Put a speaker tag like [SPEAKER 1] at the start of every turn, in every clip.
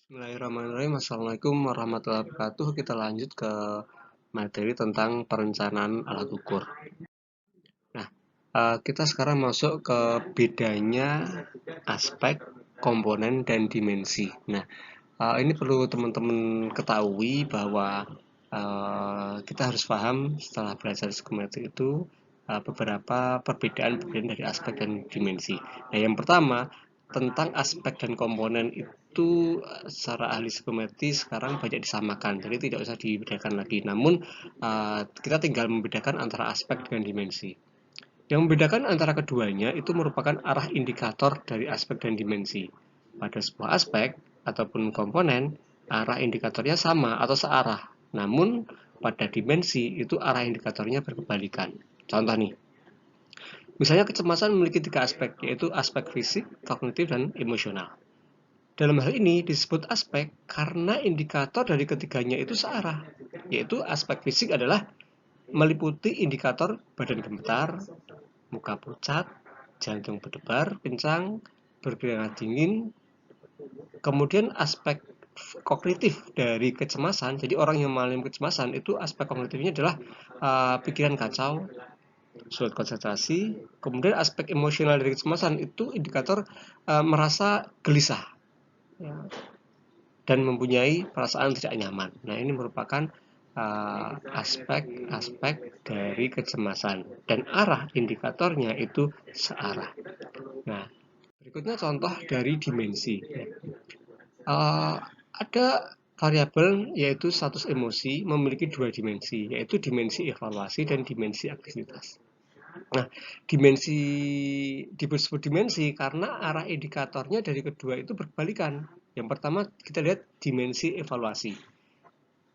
[SPEAKER 1] Bismillahirrahmanirrahim. Assalamualaikum warahmatullahi wabarakatuh. Kita lanjut ke materi tentang perencanaan alat ukur. Nah, kita sekarang masuk ke bedanya aspek, komponen, dan dimensi. Nah, ini perlu teman-teman ketahui bahwa kita harus paham setelah belajar psikometri itu beberapa perbedaan dari aspek dan dimensi. Nah, yang pertama tentang aspek dan komponen itu secara ahli psikometri sekarang banyak disamakan, jadi tidak usah dibedakan lagi. Namun kita tinggal membedakan antara aspek dengan dimensi. Yang membedakan antara keduanya itu merupakan arah indikator dari aspek dan dimensi. Pada sebuah aspek ataupun komponen, arah indikatornya sama atau searah. Namun, pada dimensi itu arah indikatornya berkebalikan. Contoh nih, misalnya kecemasan memiliki 3 aspek, yaitu aspek fisik, kognitif, dan emosional. Dalam hal ini disebut aspek karena indikator dari ketiganya itu searah, yaitu aspek fisik adalah meliputi indikator badan gemetar, muka pucat, jantung berdebar kencang, berkeringat dingin. Kemudian aspek kognitif dari kecemasan, jadi orang yang mengalami kecemasan itu aspek kognitifnya adalah pikiran kacau, sulit konsentrasi. Kemudian aspek emosional dari kecemasan itu indikator merasa gelisah ya, dan mempunyai perasaan tidak nyaman. Nah, ini merupakan aspek-aspek dari kecemasan dan arah indikatornya itu searah. Nah, berikutnya contoh dari dimensi. Ada variabel yaitu status emosi memiliki 2 dimensi, yaitu dimensi evaluasi dan dimensi aktivitas. Nah, dimensi disebut dimensi karena arah indikatornya dari kedua itu berbalikan. Yang pertama kita lihat dimensi evaluasi.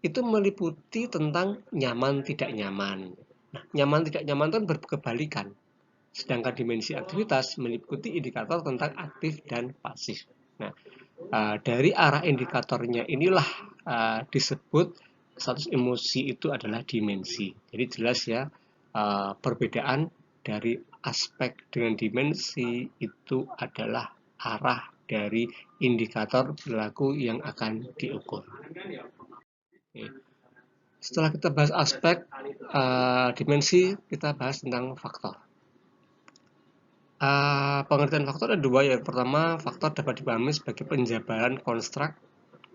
[SPEAKER 1] Itu meliputi tentang nyaman tidak nyaman. Nah, nyaman tidak nyaman itu kan berkebalikan. Sedangkan dimensi aktivitas meliputi indikator tentang aktif dan pasif. Nah, dari arah indikatornya inilah disebut status emosi itu adalah dimensi. Jadi jelas ya, perbedaan dari aspek dengan dimensi itu adalah arah dari indikator perilaku yang akan diukur. Oke. Setelah kita bahas aspek, dimensi, kita bahas tentang faktor. Pengertian faktor ada dua. Yang pertama, faktor dapat dipahami sebagai penjabaran konstruk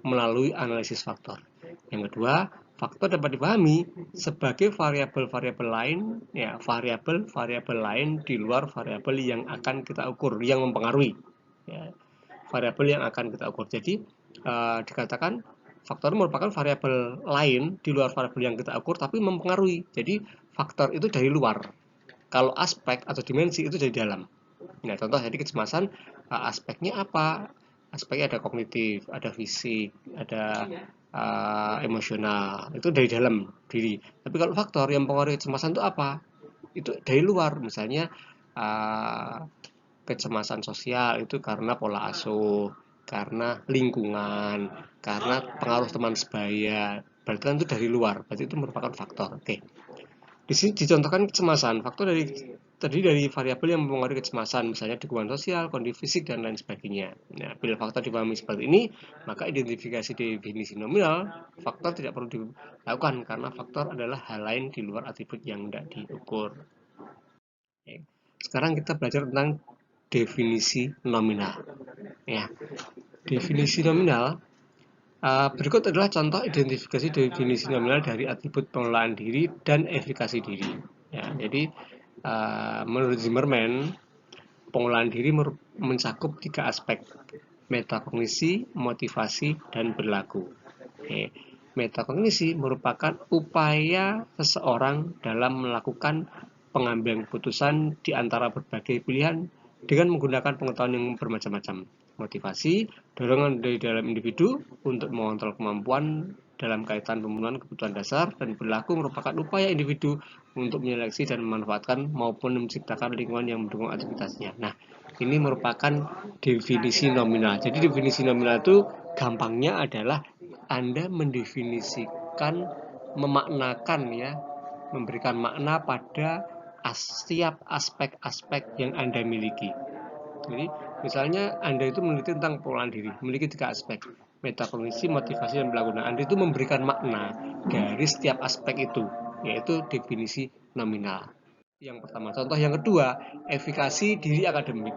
[SPEAKER 1] melalui analisis faktor. Yang kedua, faktor dapat dipahami sebagai variabel-variabel lain, ya, variabel-variabel lain di luar variabel yang akan kita ukur, yang mempengaruhi, ya, variabel yang akan kita ukur. Jadi dikatakan faktor merupakan variabel lain di luar variabel yang kita ukur, tapi mempengaruhi. Jadi faktor itu dari luar. Kalau aspek atau dimensi itu dari dalam. Nah, contoh jadi kecemasan, aspeknya apa? Aspeknya ada kognitif, ada fisik, ada emosional. Itu dari dalam diri. Tapi kalau faktor yang mempengaruhi kecemasan itu apa? Itu dari luar. Misalnya kecemasan sosial itu karena pola asuh, karena lingkungan, karena pengaruh teman sebaya. Berarti kan itu dari luar. Berarti itu merupakan faktor. Oke. Di sini dicontohkan kecemasan. Faktor terdiri dari variabel yang mempengaruhi kecemasan, misalnya dukungan sosial, kondisi fisik, dan lain sebagainya. Nah, bila faktor dipahami seperti ini, maka identifikasi definisi nominal faktor tidak perlu dilakukan karena faktor adalah hal lain di luar atribut yang tidak diukur. Oke. Sekarang kita belajar tentang definisi nominal. Ya, definisi nominal berikut adalah contoh identifikasi definisi nominal dari atribut pengelolaan diri dan efikasi diri. Ya, jadi menurut Zimmerman, pengelolaan diri mencakup 3 aspek: metakognisi, motivasi, dan perilaku. Oke. Metakognisi merupakan upaya seseorang dalam melakukan pengambilan keputusan di antara berbagai pilihan dengan menggunakan pengetahuan yang bermacam-macam. Motivasi, dorongan dari dalam individu untuk mengontrol kemampuan dalam kaitan pemenuhan kebutuhan dasar, dan perilaku merupakan upaya individu untuk menyeleksi dan memanfaatkan maupun menciptakan lingkungan yang mendukung aktivitasnya. Nah, ini merupakan definisi nominal. Jadi definisi nominal itu gampangnya adalah Anda mendefinisikan, memaknakan ya, memberikan makna pada setiap aspek-aspek yang Anda miliki. Jadi misalnya Anda itu meneliti tentang pengelolaan diri, memiliki 3 aspek. metakognisi, motivasi, dan perilaku. Nah, Anda itu memberikan makna dari setiap aspek itu, yaitu definisi nominal. Yang pertama. Contoh yang kedua, efikasi diri akademik.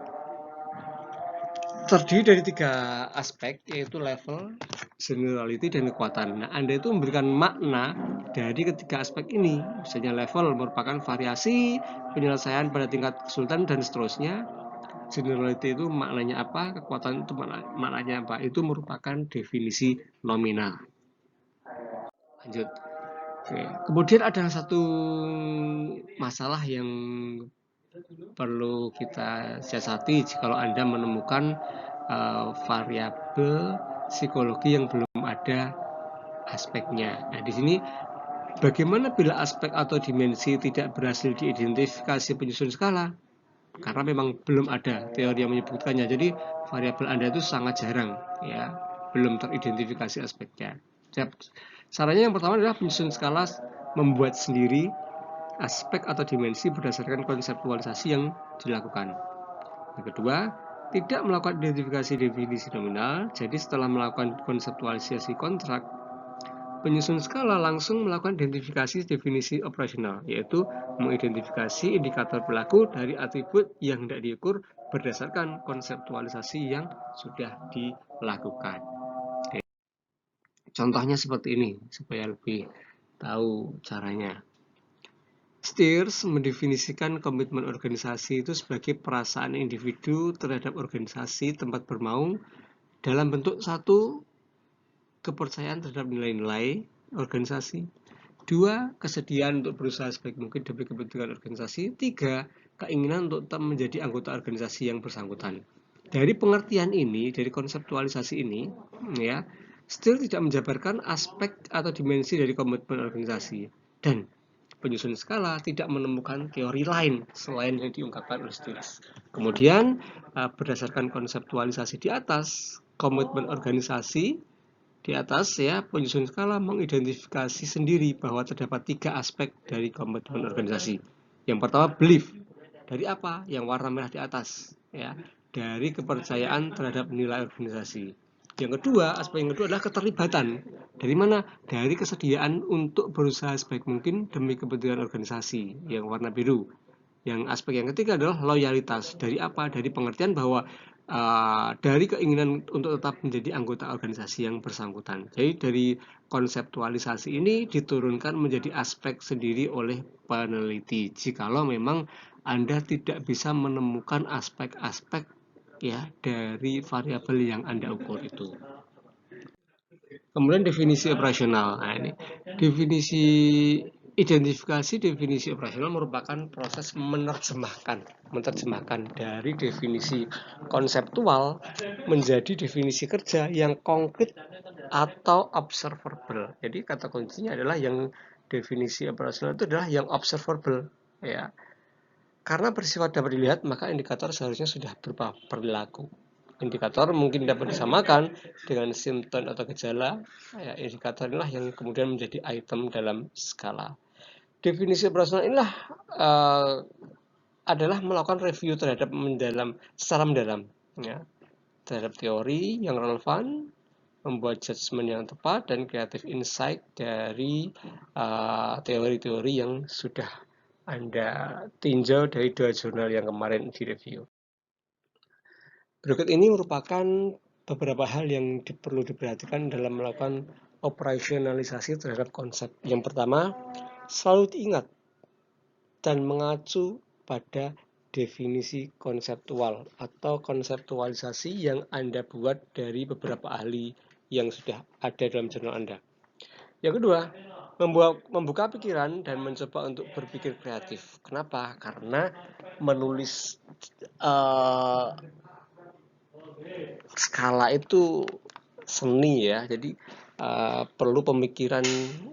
[SPEAKER 1] Terdiri dari 3 aspek, yaitu level, generality, dan kekuatan. Nah, Anda itu memberikan makna dari ketiga aspek ini. Misalnya level merupakan variasi penyelesaian pada tingkat kesulitan dan seterusnya. Generality itu maknanya apa, kekuatan itu maknanya apa. Itu merupakan definisi nominal. Lanjut. Oke. Kemudian ada satu masalah yang perlu kita siasati kalau Anda menemukan variabel psikologi yang belum ada aspeknya. Nah, di sini bagaimana bila aspek atau dimensi tidak berhasil diidentifikasi penyusun skala? Karena memang belum ada teori yang menyebutkannya. Jadi variabel Anda itu sangat jarang, ya, belum teridentifikasi aspeknya. Caranya yang pertama adalah penyusun skala membuat sendiri aspek atau dimensi berdasarkan konseptualisasi yang dilakukan. Yang kedua, tidak melakukan identifikasi definisi nominal. Jadi setelah melakukan konseptualisasi kontrak, penyusun skala langsung melakukan identifikasi definisi operasional, yaitu mengidentifikasi indikator perilaku dari atribut yang tidak diukur berdasarkan konseptualisasi yang sudah dilakukan. Contohnya seperti ini, supaya lebih tahu caranya. Steers mendefinisikan komitmen organisasi itu sebagai perasaan individu terhadap organisasi tempat bermaung dalam bentuk 1, kepercayaan terhadap nilai-nilai organisasi, 2, kesediaan untuk berusaha sebaik mungkin demi kepentingan organisasi, 3, keinginan untuk tetap menjadi anggota organisasi yang bersangkutan. Dari pengertian ini, dari konseptualisasi ini, ya, Steers tidak menjabarkan aspek atau dimensi dari komitmen organisasi, dan penyusun skala tidak menemukan teori lain selain yang diungkapkan oleh Steers. Kemudian, berdasarkan konseptualisasi di atas, komitmen organisasi di atas, ya, penyusun skala mengidentifikasi sendiri bahwa terdapat 3 aspek dari komitmen organisasi. Yang pertama, belief. Dari apa? Yang warna merah di atas, ya, dari kepercayaan terhadap nilai organisasi. Yang kedua, aspek yang kedua adalah keterlibatan. Dari mana? Dari kesediaan untuk berusaha sebaik mungkin demi kepentingan organisasi, yang warna biru. Yang aspek yang ketiga adalah loyalitas. Dari apa? Dari pengertian bahwa dari keinginan untuk tetap menjadi anggota organisasi yang bersangkutan. Jadi dari konseptualisasi ini diturunkan menjadi aspek sendiri oleh peneliti. Jikalau memang Anda tidak bisa menemukan aspek-aspek, ya, dari variabel yang Anda ukur itu. Kemudian definisi operasional. Nah, ini definisi definisi operasional merupakan proses menerjemahkan dari definisi konseptual menjadi definisi kerja yang konkret atau observable. Jadi kata kuncinya adalah yang definisi operasional itu adalah yang observable, ya. Karena bersifat dapat dilihat, maka indikator seharusnya sudah berupa perilaku. Indikator mungkin dapat disamakan dengan simptom atau gejala. Ya, indikator inilah yang kemudian menjadi item dalam skala. Definisi operasional inilah adalah melakukan review terhadap secara mendalam, ya, terhadap teori yang relevan, membuat judgement yang tepat dan creative insight dari teori-teori yang sudah Anda tinjau dari 2 jurnal yang kemarin direview. Berikut ini merupakan beberapa hal yang perlu diperhatikan dalam melakukan operasionalisasi terhadap konsep. Yang pertama, selalu diingat dan mengacu pada definisi konseptual atau konseptualisasi yang Anda buat dari beberapa ahli yang sudah ada dalam jurnal Anda. Yang kedua, membuka pikiran dan mencoba untuk berpikir kreatif. Kenapa? Karena menulis skala itu seni, ya. Jadi perlu pemikiran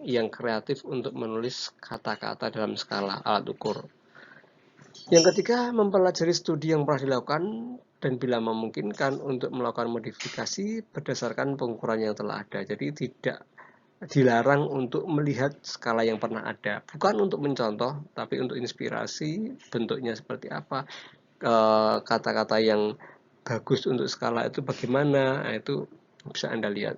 [SPEAKER 1] yang kreatif untuk menulis kata-kata dalam skala alat ukur. Yang ketiga, mempelajari studi yang pernah dilakukan dan bila memungkinkan untuk melakukan modifikasi berdasarkan pengukuran yang telah ada. Jadi tidak dilarang untuk melihat skala yang pernah ada, bukan untuk mencontoh, tapi untuk inspirasi, bentuknya seperti apa, kata-kata yang bagus untuk skala itu bagaimana. Nah, itu bisa Anda lihat.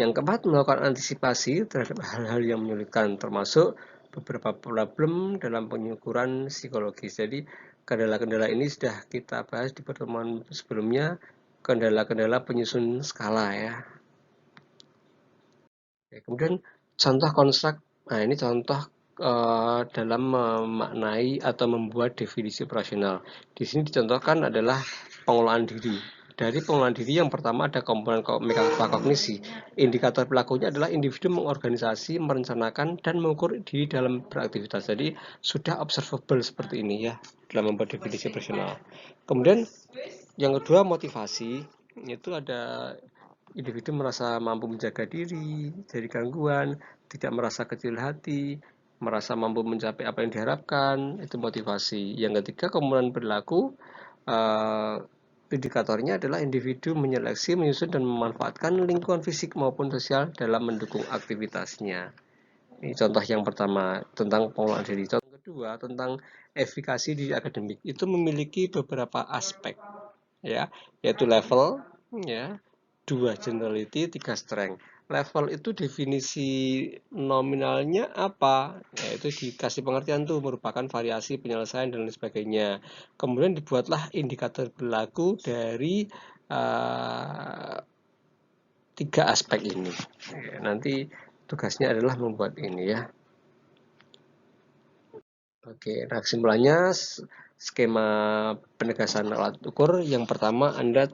[SPEAKER 1] Yang keempat, melakukan antisipasi terhadap hal-hal yang menyulitkan, termasuk beberapa problem dalam pengukuran psikologis. Jadi, kendala-kendala ini sudah kita bahas di pertemuan sebelumnya, kendala-kendala penyusun skala ya. Kemudian contoh konstruk, nah ini contoh dalam memaknai atau membuat definisi operasional. Di sini dicontohkan adalah pengolahan diri. Dari pengolahan diri yang pertama ada komponen metakognisi. Indikator pelakunya adalah individu mengorganisasi, merencanakan, dan mengukur diri dalam beraktivitas. Jadi sudah observable seperti ini ya dalam membuat definisi operasional. Kemudian yang kedua motivasi, itu ada individu merasa mampu menjaga diri dari gangguan, tidak merasa kecil hati, merasa mampu mencapai apa yang diharapkan, itu motivasi. Yang ketiga, komponen perilaku, indikatornya adalah individu menyeleksi, menyusun, dan memanfaatkan lingkungan fisik maupun sosial dalam mendukung aktivitasnya. Ini contoh yang pertama tentang pengelolaan diri. Contoh kedua tentang efikasi diri akademik, itu memiliki beberapa aspek ya, yaitu level ya, 2 generality, 3 strength. Level itu definisi nominalnya apa? Yaitu dikasih pengertian tuh merupakan variasi penyelesaian dan lain sebagainya. Kemudian dibuatlah indikator perilaku dari 3 aspek ini. Nanti tugasnya adalah membuat ini ya. Oke, nah kesimpulannya skema penegasan alat ukur yang pertama Anda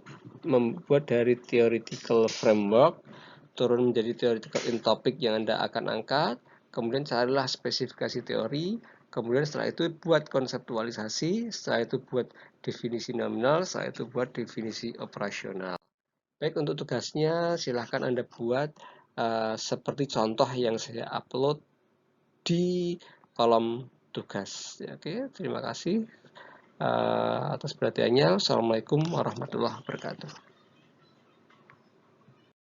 [SPEAKER 1] membuat dari theoretical framework turun menjadi theoretical in topic yang Anda akan angkat, kemudian carilah spesifikasi teori, kemudian setelah itu buat konseptualisasi, setelah itu buat definisi nominal, setelah itu buat definisi operasional. Baik, untuk tugasnya silahkan Anda buat seperti contoh yang saya upload di kolom tugas. Oke, terima kasih atas perhatiannya. Assalamualaikum warahmatullahi wabarakatuh.